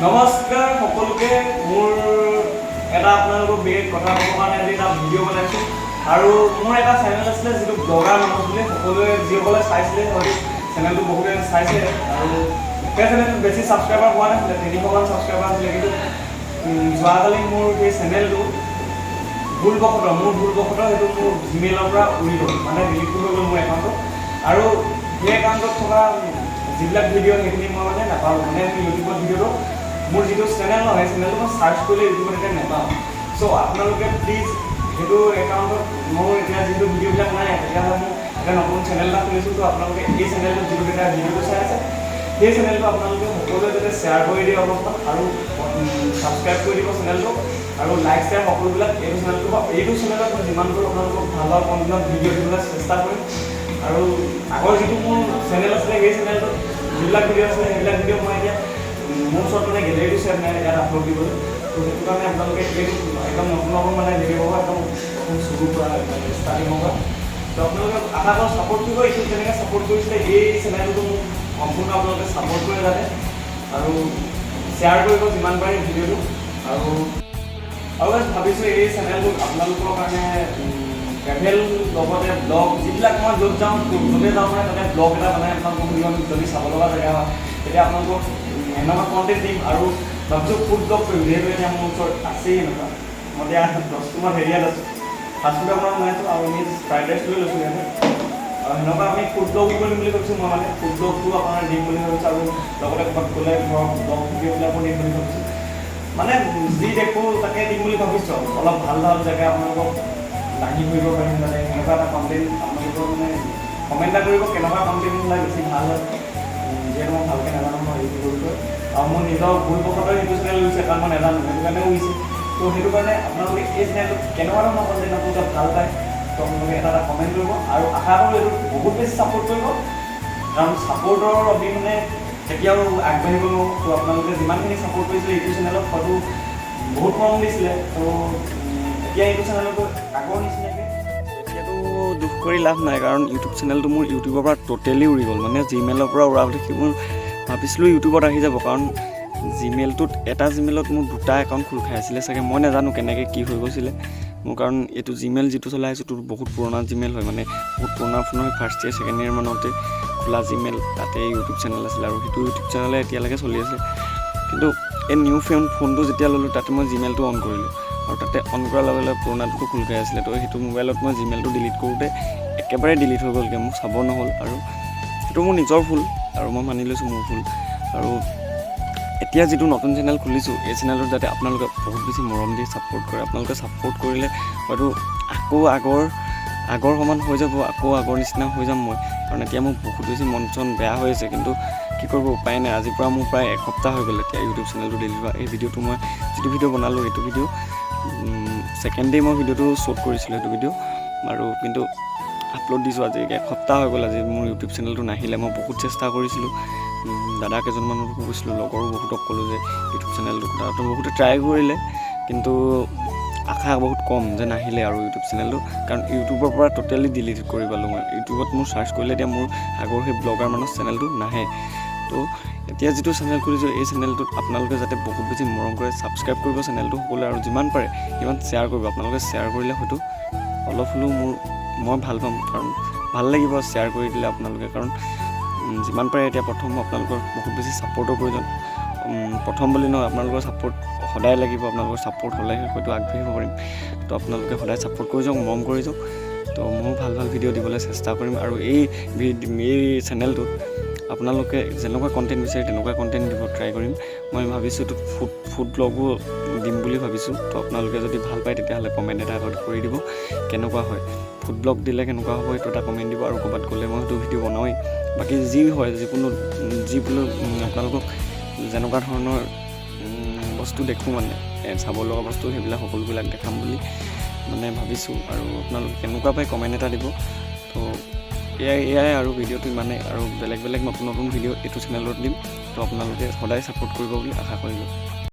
নমস্কাৰ সকলোকে মোৰ এটা আপোনালোকৰ বিশেষ কথা ক'বৰ কাৰণে আজি এটা ভিডিঅ' বনাইছোঁ আৰু মোৰ এটা চেনেল আছিলে যিটো ব্লগাৰ মানুহ বুলি সকলোৱে যিসকলে চাইছিলে হয়তো চেনেলটো বহুতে চাইছে আৰু সেই চেনেলটো বেছি ছাবস্ক্ৰাইবাৰ হোৱা নাছিলে 300মান ছাবস্ক্ৰাইবাৰ আছিলে কিন্তু যোৱাকালি মোৰ সেই চেনেলটো ভুলবশতঃ সেইটো মোৰ জিমেইলৰ পৰা উৰি গ'ল মানে ডিলিট হৈ গ'ল মোৰ একাউণ্টটো আৰু সেই একাউণ্টত থকা যিবিলাক ভিডিঅ' সেইখিনি মই মানে নাপালোঁ মানে ইউটিউবত ভিডিঅ'টো মোৰ যিটো চেনেল নহয় চেনেলটো মই চাৰ্চ কৰিলে ইউটিউবত এতিয়া নাপাওঁ চ' আপোনালোকে প্লিজ সেইটো একাউণ্টত মোৰ এতিয়া যিহেতু ভিডিঅ'বিলাক নাই তেতিয়াহ'লে মোৰ এটা নতুন চেনেল এটা খুলিছোঁ ত' আপোনালোকে এই চেনেলটোত যিটো এটা ভিডিঅ'টো চাই আছে সেই চেনেলটো আপোনালোকে সকলোৱে যাতে শ্বেয়াৰ কৰি দিয়ে অলপমান আৰু ছাবস্ক্ৰাইব কৰি দিব চেনেলটো আৰু লাইক শ্বেয়াৰ সকলোবিলাক এইটো চেনেলত মই যিমান পাৰোঁ আপোনালোকক ভাল ভাল কণ্টেণ্টত ভিডিঅ' দিবলৈ চেষ্টা কৰিম আৰু আগৰ যিটো মোৰ চেনেল আছিলে সেই চেনেলটোত যিবিলাক ভিডিঅ' আছিলে সেইবিলাক ভিডিঅ' মই এতিয়া মোৰ ওচৰত মানে গেলেৰীটো চেট নাই ইয়াত আপলোড দিবলৈ ত' সেইটো কাৰণে আপোনালোকে এইটো একদম নতুন মানে ভিডিঅ' হ'ব একদম চকুৰ পৰা ষ্টাৰ্টিং হ'ব ত' আপোনালোকে আশা কৰোঁ ছাপোৰ্ট কৰিব এইটো যেনেকৈ ছাপোৰ্ট কৰিছিলে এই চেনেলটো মোক সম্পূৰ্ণ আপোনালোকে ছাপোৰ্ট কৰে যাতে আৰু শ্বেয়াৰ কৰিব যিমান পাৰে ভিডিঅ'টো আৰু ভাবিছোঁ এই চেনেলটোত আপোনালোকৰ কাৰণে ট্ৰেভেল লগতে ব্লগ যিবিলাক মই য'ত যাওঁ য'তে যাওঁ মানে তাতে ব্লগ এটা বনাই আপোনালোকক যদি চাব লগা জেগা হয় তেতিয়া আপোনালোকক এনেকুৱা কণ্টেণ্ট দিম আৰু ভাবিছোঁ ফুড ব্লগ কৰিম যিহেতু এতিয়া মোৰ ওচৰত আছেই এনেকুৱা মই এতিয়া 10মান হেৰিয়াত আছোঁ ফাষ্টফুড আপোনাৰ বনাইছোঁ আৰু আমি ফ্ৰাইড ৰাইচ লৈ লৈছোঁ ইয়াতে আৰু সেনেকুৱা আমি ফুড ব্লগো কৰিম বুলি ভাবিছোঁ মই মানে ফুড ব্লগটো আপোনাৰ দিম বুলি ভাবিছোঁ আৰু লগতে ক'ৰবাত গ'লে ধৰক ব্লগ ভিডিঅ'বিলাকো দিম বুলি ভাবিছোঁ মানে যি দেখোঁ তাকে দিম বুলি ভাবিছোঁ অলপ ভাল ভাল জেগা আপোনালোকক দাঙি ফুৰিব পাৰিম যাতে সেনেকুৱা এটা কণ্টেণ্ট আপোনালোকৰ মানে কমেণ্ট এটা কৰিব কেনেকুৱা কণ্টেণ্ট ওলাই বেছি ভাল হয় যিহেতু মই ভালকৈ নাজানো মই ইউটিউব কৰিব আৰু মোৰ নিজৰ ভুলবশতঃ ইউটিউব চেনেল লৈছে কাৰণ মই নাজানো সেইটো কাৰণে হৈছে ত' সেইটো কাৰণে আপোনালোকে এই চেনেলটোত কেনেকুৱা ধৰণৰ কণ্টেণ্ট আপোনালোকে ভাল পায় ত' আপোনালোকে এটা কমেণ্ট কৰিব আৰু আশা কৰোঁ এইটো বহুত বেছি ছাপোৰ্ট কৰিব কাৰণ ছাপোৰ্টৰ অবিহনে কেতিয়াও আগবাঢ়িব নোৱাৰোঁ ত' আপোনালোকে যিমানখিনি ছাপোৰ্ট কৰিছিলে ইউটিউব চেনেলত হয়তো বহুত মৰম দিছিলে ত' এতিয়া এইটো চেনেলতো আগৰ নিচিনাকৈ এতিয়াতো দুখ কৰি লাভ নাই কাৰণ ইউটিউব চেনেলটো মোৰ ইউটিউবৰ পৰা ট'টেলি উৰি গ'ল মানে জিমেইলৰ পৰা উৰা দেখি মোৰ ভাবিছিলোঁ ইউটিউবত আহি যাব কাৰণ জিমেইলটোত এটা জিমেইলত মোৰ দুটা একাউণ্ট খোল খাই আছিলে চাগে মই নাজানো কেনেকৈ কি হৈ গৈছিলে মোৰ কাৰণ এইটো জিমেইল যিটো চলাই আছোঁ তোৰ বহুত পুৰণা জিমেইল হয় মানে বহুত পুৰণা ফোন হয় ফাৰ্ষ্ট ইয়েৰ ছেকেণ্ড ইয়েৰ মানতে খোলা জিমেইল তাতে ইউটিউব চেনেল আছিলে আৰু সেইটো ইউটিউব চেনেলে এতিয়ালৈকে চলি আছে কিন্তু এই নিউ ফোনটো যেতিয়া ল'লোঁ তাতে মই জিমেইলটো অন কৰিলোঁ আৰু তাতে অন কৰাৰ লগে লগে পুৰণাটোতো খোল খাই আছিলে তো সেইটো মোবাইলত মই জিমেইলটো ডিলিট কৰোঁতে একেবাৰে ডিলিট হৈ গ'লগৈ মোক চাব নহ'ল আৰু সেইটো মোৰ নিজৰ ভুল আৰু মই মানি লৈছোঁ মোৰ ভুল আৰু এতিয়া যিটো নতুন চেনেল খুলিছোঁ এই চেনেলটোত যাতে আপোনালোকে বহুত বেছি মৰম দি ছাপোৰ্ট কৰে আপোনালোকে ছাপোৰ্ট কৰিলে হয়তো আকৌ আগৰ সমান হৈ যাব আকৌ আগৰ নিচিনা হৈ যাম মই কাৰণ এতিয়া মোৰ বহুত বেছি মন চন বেয়া হৈ আছে কিন্তু কি কৰিব উপায় নাই আজিৰ পৰা মোৰ প্ৰায় এসপ্তাহ হৈ গ'ল এতিয়া ইউটিউব চেনেলটো ডিলিট হোৱা এই ভিডিঅ'টো মই যিটো ভিডিঅ' বনালোঁ এইটো ভিডিঅ' ছেকেণ্ড ডে মই ভিডিঅ'টো শ্বুট কৰিছিলোঁ সেইটো ভিডিঅ' আৰু কিন্তু আপলোড দিছোঁ আজি এসপ্তাহ হৈ গ'ল আজি মোৰ ইউটিউব চেনেলটো নাহিলে মই বহুত চেষ্টা কৰিছিলোঁ দাদা কেইজনমানকো কৈছিলোঁ লগৰো বহুতক ক'লোঁ যে ইউটিউব চেনেলটো কথাটো বহুতে ট্ৰাই কৰিলে কিন্তু আশা বহুত কম যে নাহিলে আৰু ইউটিউব চেনেলটো কাৰণ ইউটিউবৰ পৰা ট'টেলি ডিলিট কৰি পালোঁ মই ইউটিউবত মোৰ চাৰ্চ কৰিলে এতিয়া মোৰ আগৰ সেই ব্লগাৰ মানুহৰ চেনেলটো নাহে তো এতিয়া যিটো চেনেল খুলিছোঁ এই চেনেলটোত আপোনালোকে যাতে বহুত বেছি মৰম কৰে ছাবস্ক্ৰাইব কৰিব চেনেলটো সকলোৱে আৰু যিমান পাৰে সিমান শ্বেয়াৰ কৰিব আপোনালোকে শ্বেয়াৰ কৰিলে হয়তো অলপ হ'লেও মই ভাল পাম কাৰণ ভাল লাগিব শ্বেয়াৰ কৰি দিলে আপোনালোকে কাৰণ যিমান পাৰে এতিয়া প্ৰথম আপোনালোকৰ বহুত বেছি ছাপোৰ্টৰ প্ৰয়োজন প্ৰথম বুলি নহয় আপোনালোকৰ ছাপোৰ্ট সদায় লাগিব আপোনালোকৰ ছাপোৰ্ট হ'লেহে হয়তো আগবাঢ়িব পাৰিম তো আপোনালোকে সদায় ছাপোৰ্ট কৰি যাওক মৰম কৰি যাওক তো ময়ো ভাল ভাল ভিডিঅ' দিবলৈ চেষ্টা কৰিম আৰু এই চেনেলটোত আপোনালোকে যেনেকুৱা কণ্টেণ্ট বিচাৰে তেনেকুৱা কণ্টেণ্ট দিব ট্ৰাই কৰিম মই ভাবিছোঁ এইটোত ফুড ব্লগো দিম বুলি ভাবিছোঁ তো আপোনালোকে যদি ভাল পায় তেতিয়াহ'লে কমেণ্ট এটা আগত কৰি দিব কেনেকুৱা হয় ফুড ব্লগ দিলে কেনেকুৱা হ'ব এইটো এটা কমেণ্ট দিব আৰু ক'ৰবাত গ'লে মই সেইটো ভিডিঅ' বনাওঁৱেই বাকী যি হয় যিকোনো আপোনালোকক যেনেকুৱা ধৰণৰ বস্তু দেখোঁ মানে চাব লগা বস্তু সেইবিলাক সকলোবিলাক দেখাম বুলি মানে ভাবিছোঁ আৰু আপোনালোকে কেনেকুৱা পায় কমেণ্ট এটা দিব তো এয়াই আৰু ভিডিঅ'টো ইমানেই আৰু বেলেগ নতুন ভিডিঅ' এইটো চেনেলত দিম তো আপোনালোকে সদায় ছাপোৰ্ট কৰিব বুলি আশা কৰিলোঁ